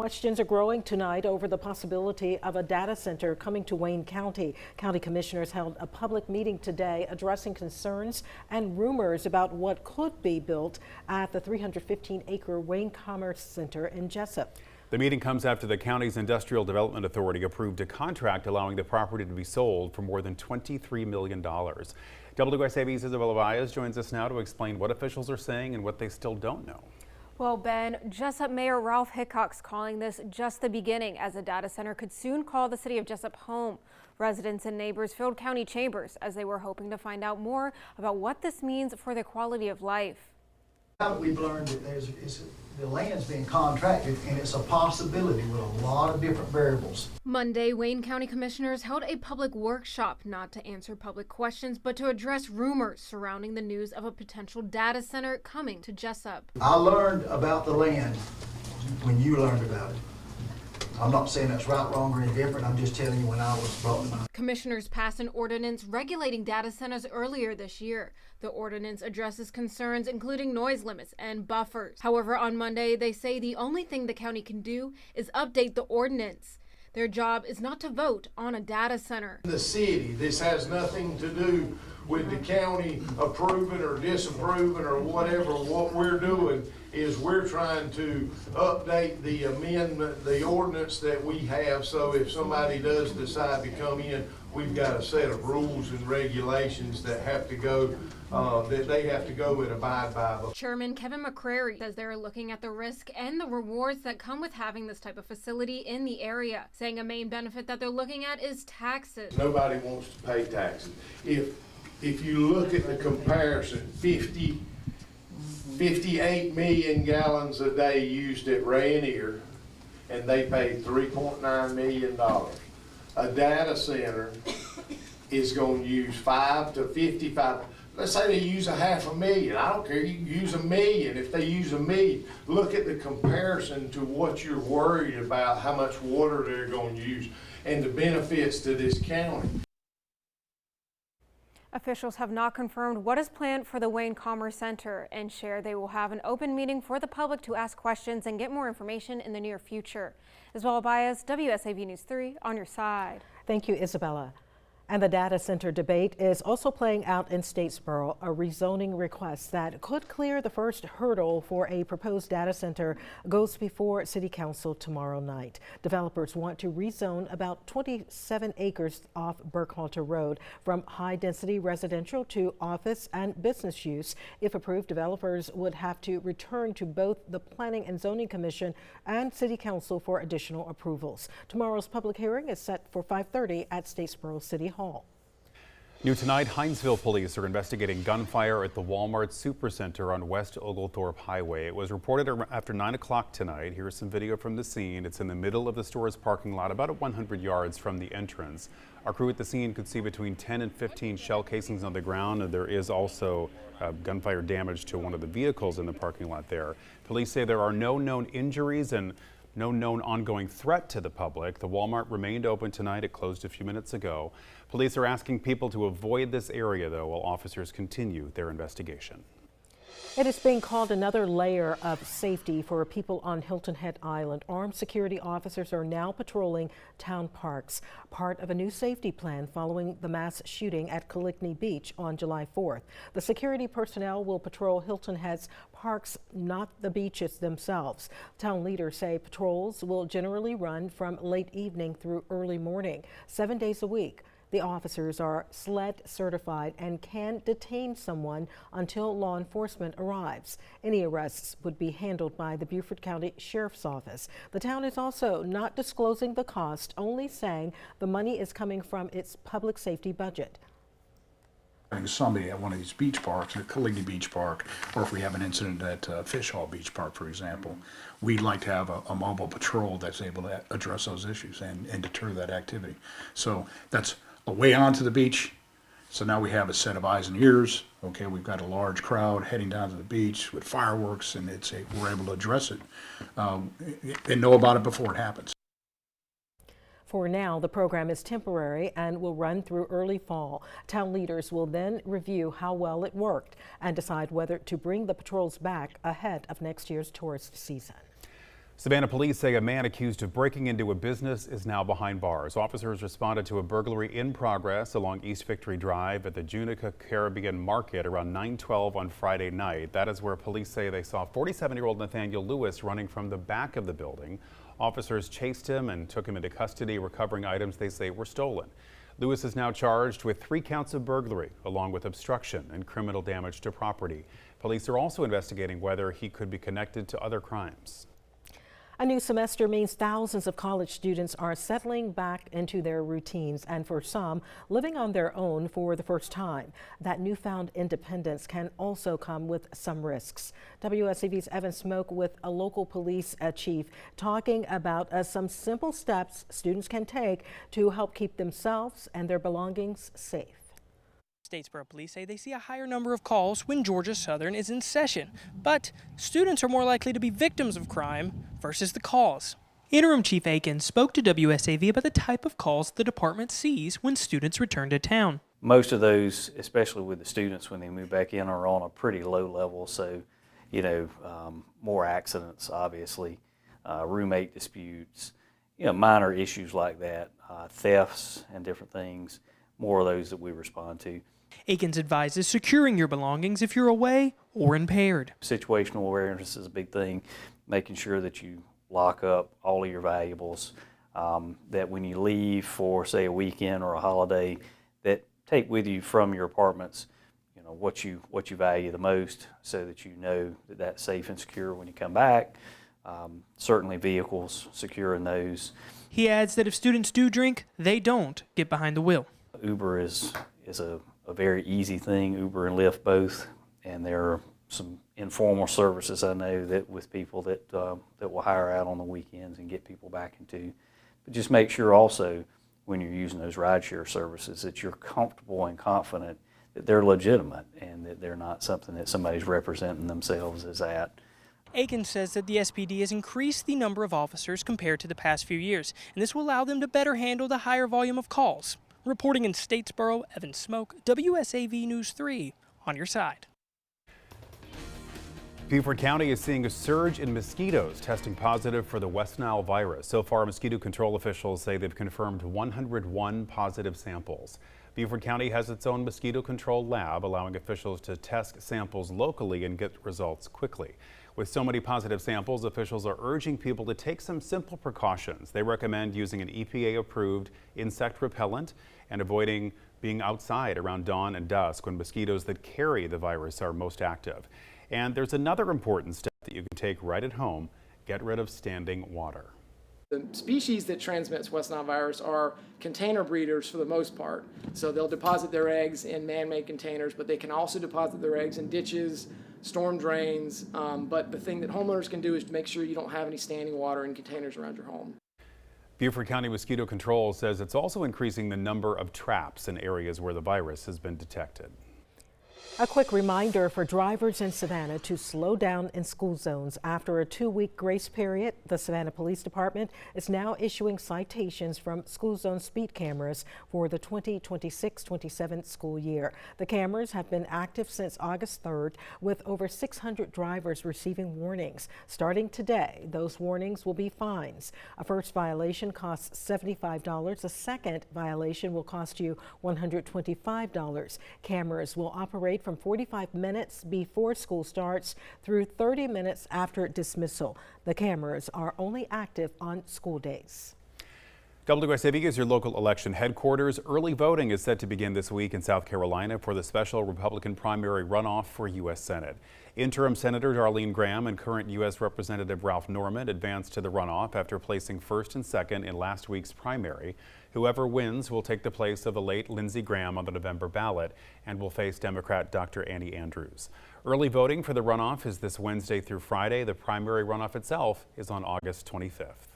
Questions are growing tonight over the possibility of a data center coming to Wayne County. County commissioners held a public meeting today addressing concerns and rumors about what could be built at the 315-acre Wayne Commerce Center in Jessup. The meeting comes after the county's Industrial Development Authority approved a contract allowing the property to be sold for more than $23 million. WSAV's Isabella Baez joins us now to explain what officials are saying and what they still don't know. Well, Ben, Jessup Mayor Ralph Hickok's calling this just the beginning, as a data center could soon call the city of Jessup home. Residents and neighbors filled county chambers as they were hoping to find out more about what this means for their quality of life. We've learned that the land's being contracted, and it's a possibility with a lot of different variables. Monday, Wayne County commissioners held a public workshop not to answer public questions, but to address rumors surrounding the news of a potential data center coming to Jessup. I learned about the land when you learned about it. I'm not saying that's right, wrong, or indifferent. I'm just telling you when I was brought to mind. Commissioners passed an ordinance regulating data centers earlier this year. The ordinance addresses concerns including noise limits and buffers. However, on Monday, they say the only thing the county can do is update the ordinance. Their job is not to vote on a data center. The city, this has nothing to do with the county approving or disapproving or whatever. What we're doing is we're trying to update the amendment, the ordinance that we have, so if somebody does decide to come in, we've got a set of rules and regulations that have to go, that they have to go and abide by. Chairman Kevin McCrary says they're looking at the risk and the rewards that come with having this type of facility in the area, saying a main benefit that they're looking at is taxes. Nobody wants to pay taxes. If you look at the comparison, 58 million gallons a day used at Rainier, and they paid $3.9 million. A data center is going to use 5 to 55. Let's say they use 500,000. I don't care. You can use 1 million. If they use 1 million, look at the comparison to what you're worried about, how much water they're going to use, and the benefits to this county. Officials have not confirmed what is planned for the Wayne Commerce Center and share they will have an open meeting for the public to ask questions and get more information in the near future. Isabella Baez, WSAV News 3, on your side. Thank you, Isabella. And the data center debate is also playing out in Statesboro. A rezoning request that could clear the first hurdle for a proposed data center goes before City Council tomorrow night. Developers want to rezone about 27 acres off Burkhalter Road from high-density residential to office and business use. If approved, developers would have to return to both the Planning and Zoning Commission and City Council for additional approvals. Tomorrow's public hearing is set for 5:30 at Statesboro City Hall. New tonight, Hinesville police are investigating gunfire at the Walmart Supercenter on West Oglethorpe Highway. It was reported after 9 o'clock tonight. Here's some video from the scene. It's in the middle of the store's parking lot, about 100 yards from the entrance. Our crew at the scene could see between 10 and 15 shell casings on the ground, and there is also gunfire damage to one of the vehicles in the parking lot there. Police say there are no known injuries and no known ongoing threat to the public. The Walmart remained open tonight. It closed a few minutes ago. Police are asking people to avoid this area, though, while officers continue their investigation. It is being called another layer of safety for people on Hilton Head Island. Armed security officers are now patrolling town parks, part of a new safety plan following the mass shooting at Caligny Beach on July 4th. The security personnel will patrol Hilton Head's parks, not the beaches themselves. Town leaders say patrols will generally run from late evening through early morning, 7 days a week. The officers are SLED certified and can detain someone until law enforcement arrives. Any arrests would be handled by the Beaufort County Sheriff's Office. The town is also not disclosing the cost, only saying the money is coming from its public safety budget. Somebody at one of these beach parks, at Caligny Beach Park, or if we have an incident at Fish Hall Beach Park, for example, we'd like to have a mobile patrol that's able to address those issues and deter that activity. So that's a way onto the beach. So now we have a set of eyes and ears. Okay, we've got a large crowd heading down to the beach with fireworks, and we're able to address it and know about it before it happens. For now, the program is temporary and will run through early fall. Town leaders will then review how well it worked and decide whether to bring the patrols back ahead of next year's tourist season. Savannah police say a man accused of breaking into a business is now behind bars. Officers responded to a burglary in progress along East Victory Drive at the Junica Caribbean Market around 9:12 on Friday night. That is where police say they saw 47-year-old Nathaniel Lewis running from the back of the building. Officers chased him and took him into custody, recovering items they say were stolen. Lewis is now charged with 3 counts of burglary, along with obstruction and criminal damage to property. Police are also investigating whether he could be connected to other crimes. A new semester means thousands of college students are settling back into their routines, and for some, living on their own for the first time. That newfound independence can also come with some risks. WSAV's Evan Smoke with a local police chief talking about some simple steps students can take to help keep themselves and their belongings safe. Statesboro police say they see a higher number of calls when Georgia Southern is in session, but students are more likely to be victims of crime versus the cause. Interim Chief Aiken spoke to WSAV about the type of calls the department sees when students return to town. Most of those, especially with the students when they move back in, are on a pretty low level, so more accidents, obviously, roommate disputes, minor issues like that, thefts and different things, more of those that we respond to. Aikens advises securing your belongings if you're away or impaired. Situational awareness is a big thing, making sure that you lock up all of your valuables, that when you leave for, say, a weekend or a holiday, that take with you from your apartments, what you value the most, so that you know that that's safe and secure when you come back. Certainly vehicles, securing those. He adds that if students do drink, they don't get behind the wheel. Uber is a very easy thing, Uber and Lyft both, and there are some informal services I know that with people that will hire out on the weekends and get people back into. But just make sure also when you're using those rideshare services that you're comfortable and confident that they're legitimate and that they're not something that somebody's representing themselves as at. Aiken says that the SPD has increased the number of officers compared to the past few years, and this will allow them to better handle the higher volume of calls. Reporting in Statesboro, Evan Smoke, WSAV News 3, on your side. Beaufort County is seeing a surge in mosquitoes testing positive for the West Nile virus. So far, mosquito control officials say they've confirmed 101 positive samples. Beaufort County has its own mosquito control lab, allowing officials to test samples locally and get results quickly. With so many positive samples, officials are urging people to take some simple precautions. They recommend using an EPA-approved insect repellent and avoiding being outside around dawn and dusk when mosquitoes that carry the virus are most active. And there's another important step that you can take right at home: get rid of standing water. The species that transmits West Nile virus are container breeders for the most part. So they'll deposit their eggs in man-made containers, but they can also deposit their eggs in ditches, storm drains. But the thing that homeowners can do is to make sure you don't have any standing water in containers around your home. Beaufort County Mosquito Control says it's also increasing the number of traps in areas where the virus has been detected. A quick reminder for drivers in Savannah to slow down in school zones. After a 2-week grace period, the Savannah Police Department is now issuing citations from school zone speed cameras for the 2026-27 school year. The cameras have been active since August 3rd, with over 600 drivers receiving warnings. Starting today, those warnings will be fines. A first violation costs $75. A second violation will cost you $125. Cameras will operate from 45 minutes before school starts through 30 minutes after dismissal. The cameras are only active on school days. WSAV is your local election headquarters. Early voting is set to begin this week in South Carolina for the special Republican primary runoff for U.S. Senate. Interim Senator Darlene Graham and current U.S. Representative Ralph Norman advanced to the runoff after placing first and second in last week's primary. Whoever wins will take the place of the late Lindsey Graham on the November ballot and will face Democrat Dr. Annie Andrews. Early voting for the runoff is this Wednesday through Friday. The primary runoff itself is on August 25th.